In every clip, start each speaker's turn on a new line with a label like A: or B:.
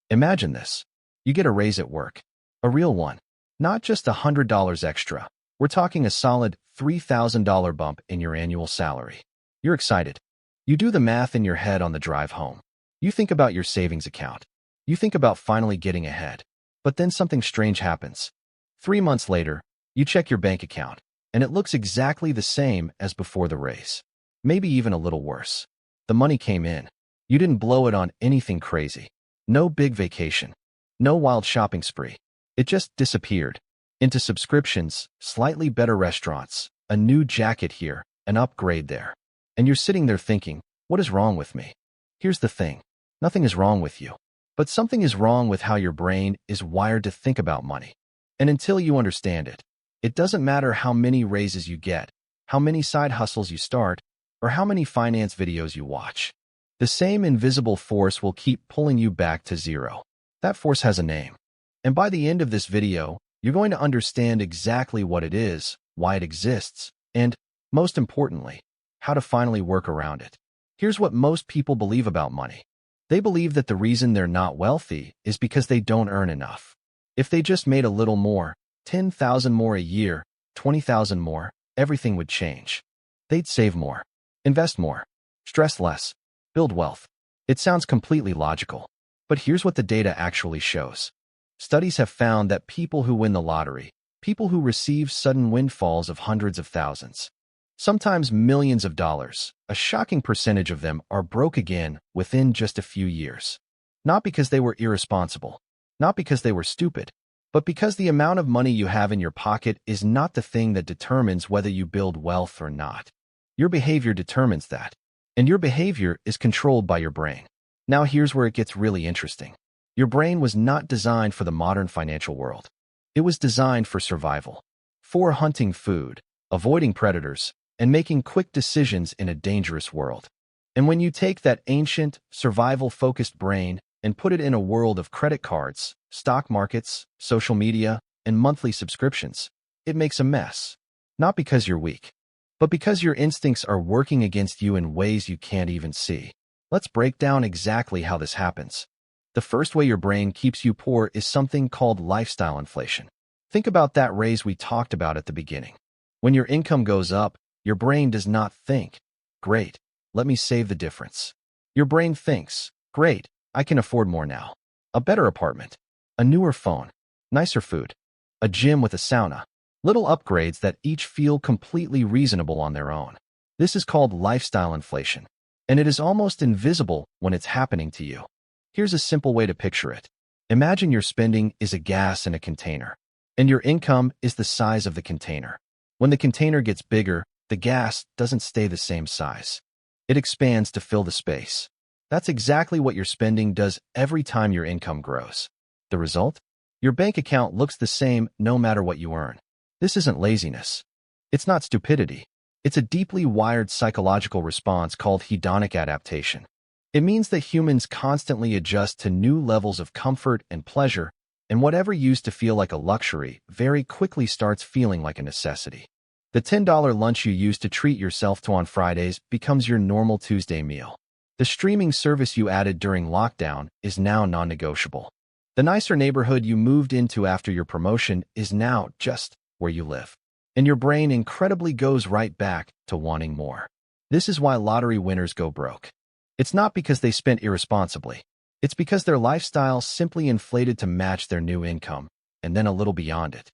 A: Imagine this. You get a raise at work. A real one. Not just $100 extra. We're talking a solid $3,000 bump in your annual salary. You're excited. You do the math in your head on the drive home. You think about your savings account. You think about finally getting ahead. But then something strange happens. 3 months later, you check your bank account, and it looks exactly the same as before the raise. Maybe even a little worse. The money came in. You didn't blow it on anything crazy. No big vacation. No wild shopping spree. It just disappeared. Into subscriptions, slightly better restaurants, a new jacket here, an upgrade there. And you're sitting there thinking, what is wrong with me? Here's the thing. Nothing is wrong with you. But something is wrong with how your brain is wired to think about money. And until you understand it, it doesn't matter how many raises you get, how many side hustles you start, or how many finance videos you watch. The same invisible force will keep pulling you back to zero. That force has a name. And by the end of this video, you're going to understand exactly what it is, why it exists, and, most importantly, how to finally work around it. Here's what most people believe about money. They believe that the reason they're not wealthy is because they don't earn enough. If they just made a little more, 10,000 more a year, 20,000 more, everything would change. They'd save more, invest more, stress less, build wealth. It sounds completely logical. But here's what the data actually shows. Studies have found that people who win the lottery, people who receive sudden windfalls of hundreds of thousands, sometimes millions of dollars, a shocking percentage of them are broke again within just a few years. Not because they were irresponsible, not because they were stupid, but because the amount of money you have in your pocket is not the thing that determines whether you build wealth or not. Your behavior determines that, and your behavior is controlled by your brain. Now here's where it gets really interesting. Your brain was not designed for the modern financial world. It was designed for survival, for hunting food, avoiding predators, and making quick decisions in a dangerous world. And when you take that ancient, survival-focused brain and put it in a world of credit cards, stock markets, social media, and monthly subscriptions, it makes a mess. Not because you're weak, but because your instincts are working against you in ways you can't even see. Let's break down exactly how this happens. The first way your brain keeps you poor is something called lifestyle inflation. Think about that raise we talked about at the beginning. When your income goes up, your brain does not think, great, let me save the difference. Your brain thinks, great, I can afford more now. A better apartment, a newer phone, nicer food, a gym with a sauna, little upgrades that each feel completely reasonable on their own. This is called lifestyle inflation, and it is almost invisible when it's happening to you. Here's a simple way to picture it. Imagine your spending is a gas in a container, and your income is the size of the container. When the container gets bigger, the gas doesn't stay the same size. It expands to fill the space. That's exactly what your spending does every time your income grows. The result? Your bank account looks the same no matter what you earn. This isn't laziness. It's not stupidity. It's a deeply wired psychological response called hedonic adaptation. It means that humans constantly adjust to new levels of comfort and pleasure, and whatever used to feel like a luxury very quickly starts feeling like a necessity. The $10 lunch you used to treat yourself to on Fridays becomes your normal Tuesday meal. The streaming service you added during lockdown is now non-negotiable. The nicer neighborhood you moved into after your promotion is now just where you live. And your brain incredibly goes right back to wanting more. This is why lottery winners go broke. It's not because they spent irresponsibly. It's because their lifestyle simply inflated to match their new income, and then a little beyond it.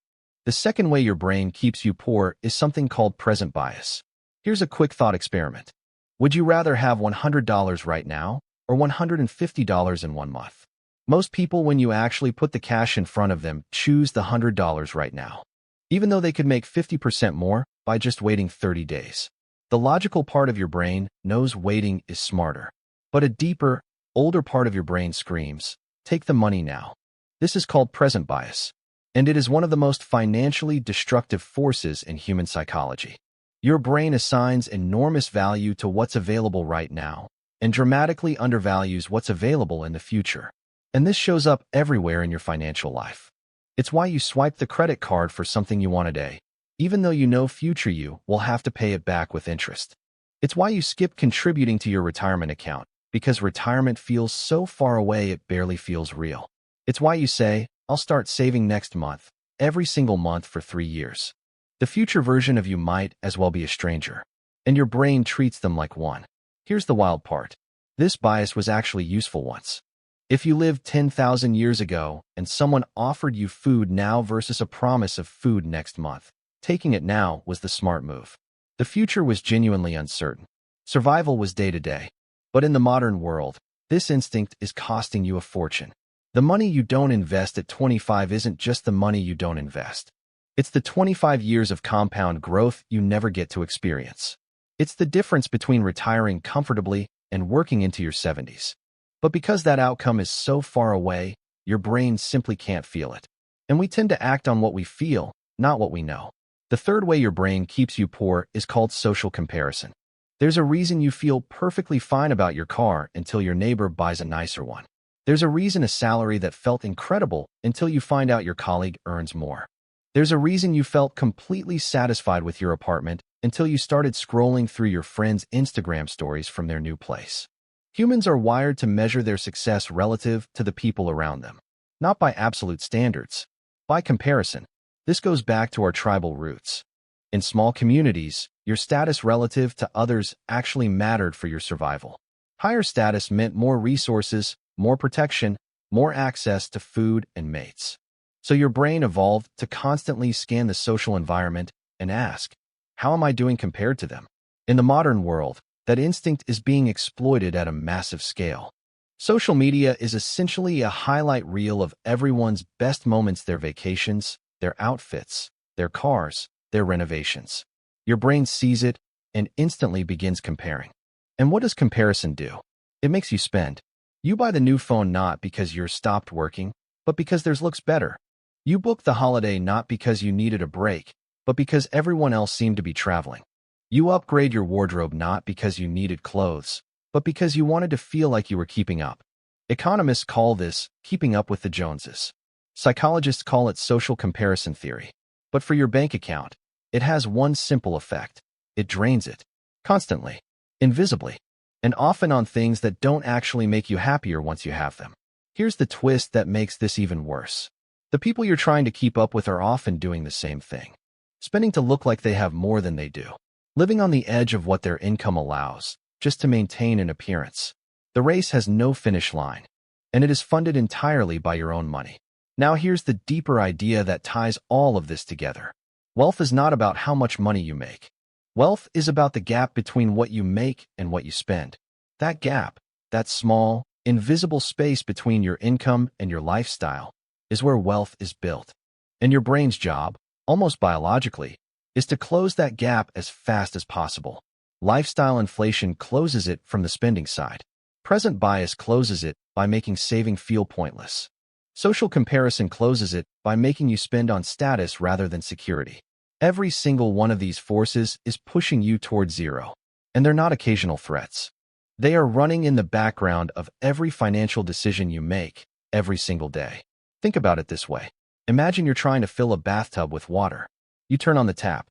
A: The second way your brain keeps you poor is something called present bias. Here's a quick thought experiment. Would you rather have $100 right now or $150 in 1 month? Most people, when you actually put the cash in front of them, choose the $100 right now, even though they could make 50% more by just waiting 30 days. The logical part of your brain knows waiting is smarter, but a deeper, older part of your brain screams, take the money now. This is called present bias, and it is one of the most financially destructive forces in human psychology. Your brain assigns enormous value to what's available right now and dramatically undervalues what's available in the future. And this shows up everywhere in your financial life. It's why you swipe the credit card for something you want today, even though you know future you will have to pay it back with interest. It's why you skip contributing to your retirement account, Because retirement feels so far away it barely feels real. It's why you say, I'll start saving next month, every single month for 3 years. The future version of you might as well be a stranger, and your brain treats them like one. Here's the wild part. This bias was actually useful once. If you lived 10,000 years ago and someone offered you food now versus a promise of food next month, taking it now was the smart move. The future was genuinely uncertain. Survival was day to day. But in the modern world, this instinct is costing you a fortune. The money you don't invest at 25 isn't just the money you don't invest. It's the 25 years of compound growth you never get to experience. It's the difference between retiring comfortably and working into your 70s. But because that outcome is so far away, your brain simply can't feel it. And we tend to act on what we feel, not what we know. The third way your brain keeps you poor is called social comparison. There's a reason you feel perfectly fine about your car until your neighbor buys a nicer one. There's a reason a salary that felt incredible until you find out your colleague earns more. There's a reason you felt completely satisfied with your apartment until you started scrolling through your friends' Instagram stories from their new place. Humans are wired to measure their success relative to the people around them, not by absolute standards, by comparison. This goes back to our tribal roots. In small communities, your status relative to others actually mattered for your survival. Higher status meant more resources, more protection, more access to food and mates. So your brain evolved to constantly scan the social environment and ask, how am I doing compared to them? In the modern world, that instinct is being exploited at a massive scale. Social media is essentially a highlight reel of everyone's best moments, their vacations, their outfits, their cars, their renovations. Your brain sees it and instantly begins comparing. And what does comparison do? It makes you spend. You buy the new phone not because you're stopped working, but because theirs looks better. You book the holiday not because you needed a break, but because everyone else seemed to be traveling. You upgrade your wardrobe not because you needed clothes, but because you wanted to feel like you were keeping up. Economists call this keeping up with the Joneses. Psychologists call it social comparison theory. But for your bank account, it has one simple effect. It drains it. Constantly. Invisibly. And often on things that don't actually make you happier once you have them. Here's the twist that makes this even worse. The people you're trying to keep up with are often doing the same thing. Spending to look like they have more than they do. Living on the edge of what their income allows, just to maintain an appearance. The race has no finish line, and it is funded entirely by your own money. Now here's the deeper idea that ties all of this together. Wealth is not about how much money you make. Wealth is about the gap between what you make and what you spend. That gap, that small, invisible space between your income and your lifestyle, is where wealth is built. And your brain's job, almost biologically, is to close that gap as fast as possible. Lifestyle inflation closes it from the spending side. Present bias closes it by making saving feel pointless. Social comparison closes it by making you spend on status rather than security. Every single one of these forces is pushing you towards zero. And they're not occasional threats. They are running in the background of every financial decision you make, every single day. Think about it this way. Imagine you're trying to fill a bathtub with water. You turn on the tap.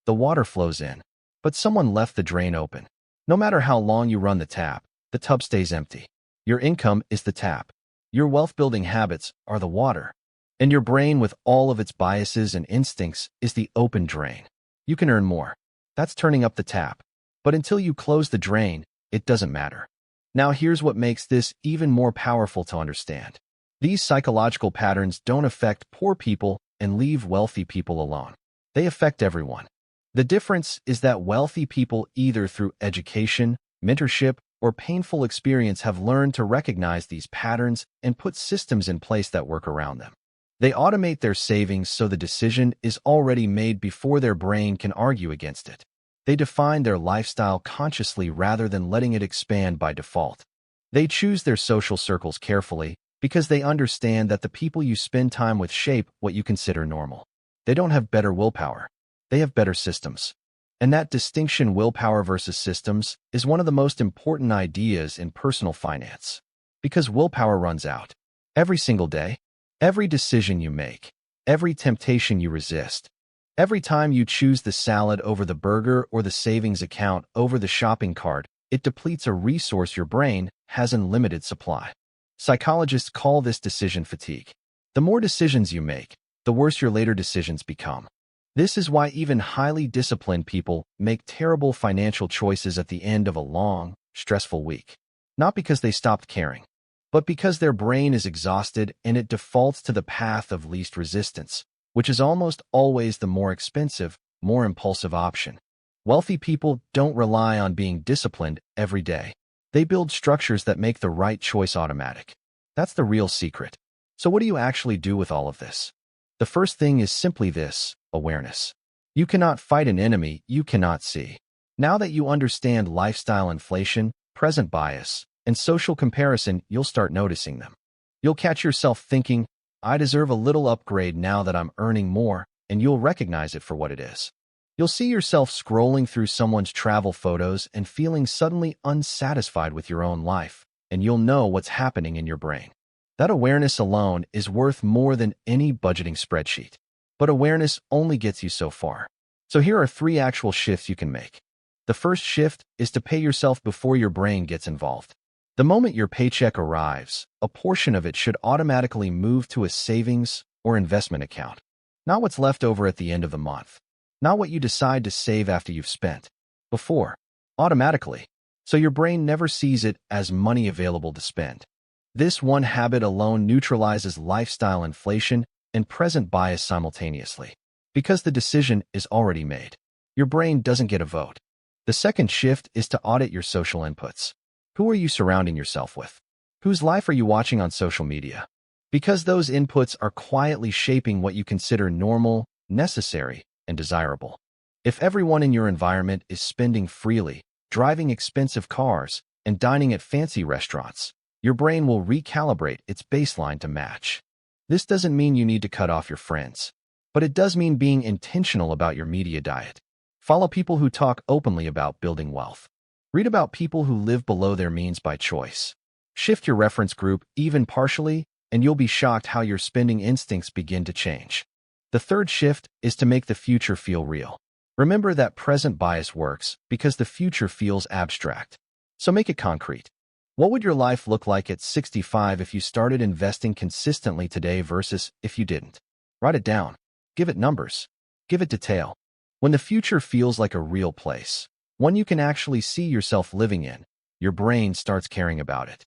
A: The water flows in. But someone left the drain open. No matter how long you run the tap, the tub stays empty. Your income is the tap. Your wealth-building habits are the water. And your brain, with all of its biases and instincts, is the open drain. You can earn more. That's turning up the tap. But until you close the drain, it doesn't matter. Now here's what makes this even more powerful to understand. These psychological patterns don't affect poor people and leave wealthy people alone. They affect everyone. The difference is that wealthy people, either through education, mentorship, or painful experience, have learned to recognize these patterns and put systems in place that work around them. They automate their savings so the decision is already made before their brain can argue against it. They define their lifestyle consciously rather than letting it expand by default. They choose their social circles carefully because they understand that the people you spend time with shape what you consider normal. They don't have better willpower. They have better systems. And that distinction, willpower versus systems, is one of the most important ideas in personal finance. Because willpower runs out. Every single day, every decision you make, every temptation you resist, every time you choose the salad over the burger or the savings account over the shopping cart, it depletes a resource your brain has in limited supply. Psychologists call this decision fatigue. The more decisions you make, the worse your later decisions become. This is why even highly disciplined people make terrible financial choices at the end of a long, stressful week. Not because they stopped caring, but because their brain is exhausted and it defaults to the path of least resistance, which is almost always the more expensive, more impulsive option. Wealthy people don't rely on being disciplined every day. They build structures that make the right choice automatic. That's the real secret. So what do you actually do with all of this? The first thing is simply this: awareness. You cannot fight an enemy you cannot see. Now that you understand lifestyle inflation, present bias, and social comparison, you'll start noticing them. You'll catch yourself thinking, I deserve a little upgrade now that I'm earning more, and you'll recognize it for what it is. You'll see yourself scrolling through someone's travel photos and feeling suddenly unsatisfied with your own life, and you'll know what's happening in your brain. That awareness alone is worth more than any budgeting spreadsheet. But awareness only gets you so far. So here are 3 actual shifts you can make. The first shift is to pay yourself before your brain gets involved. The moment your paycheck arrives, a portion of it should automatically move to a savings or investment account. Not what's left over at the end of the month. Not what you decide to save after you've spent. Before. Automatically. So your brain never sees it as money available to spend. This one habit alone neutralizes lifestyle inflation and present bias simultaneously. Because the decision is already made. Your brain doesn't get a vote. The second shift is to audit your social inputs. Who are you surrounding yourself with? Whose life are you watching on social media? Because those inputs are quietly shaping what you consider normal, necessary, and desirable. If everyone in your environment is spending freely, driving expensive cars, and dining at fancy restaurants, your brain will recalibrate its baseline to match. This doesn't mean you need to cut off your friends, but it does mean being intentional about your media diet. Follow people who talk openly about building wealth. Read about people who live below their means by choice. Shift your reference group even partially, and you'll be shocked how your spending instincts begin to change. The third shift is to make the future feel real. Remember that present bias works because the future feels abstract. So make it concrete. What would your life look like at 65 if you started investing consistently today versus if you didn't? Write it down. Give it numbers. Give it detail. When the future feels like a real place, one you can actually see yourself living in, your brain starts caring about it.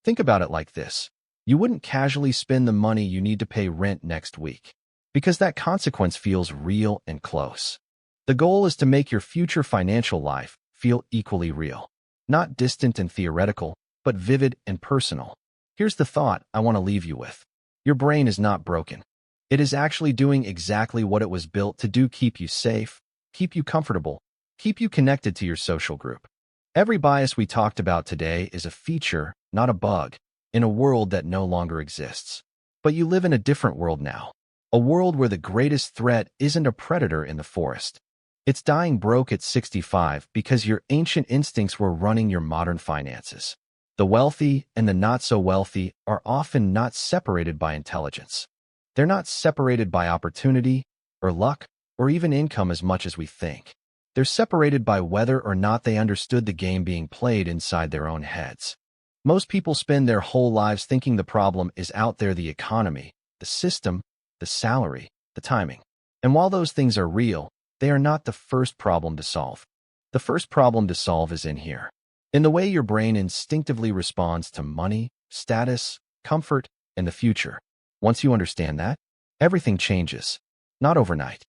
A: Think about it like this. You wouldn't casually spend the money you need to pay rent next week, because that consequence feels real and close. The goal is to make your future financial life feel equally real, not distant and theoretical, but vivid and personal. Here's the thought I want to leave you with. Your brain is not broken. It is actually doing exactly what it was built to do: keep you safe, keep you comfortable, keep you connected to your social group. Every bias we talked about today is a feature, not a bug, in a world that no longer exists. But you live in a different world now. A world where the greatest threat isn't a predator in the forest. It's dying broke at 65 because your ancient instincts were running your modern finances. The wealthy and the not-so-wealthy are often not separated by intelligence. They're not separated by opportunity, or luck, or even income as much as we think. They're separated by whether or not they understood the game being played inside their own heads. Most people spend their whole lives thinking the problem is out there: the economy, the system, the salary, the timing. And while those things are real, they are not the first problem to solve. The first problem to solve is in here. In the way your brain instinctively responds to money, status, comfort, and the future. Once you understand that, everything changes. Not overnight.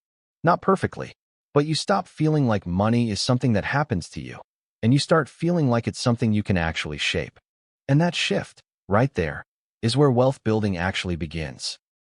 A: Not perfectly. But you stop feeling like money is something that happens to you, and you start feeling like it's something you can actually shape. And that shift, right there, is where wealth building actually begins.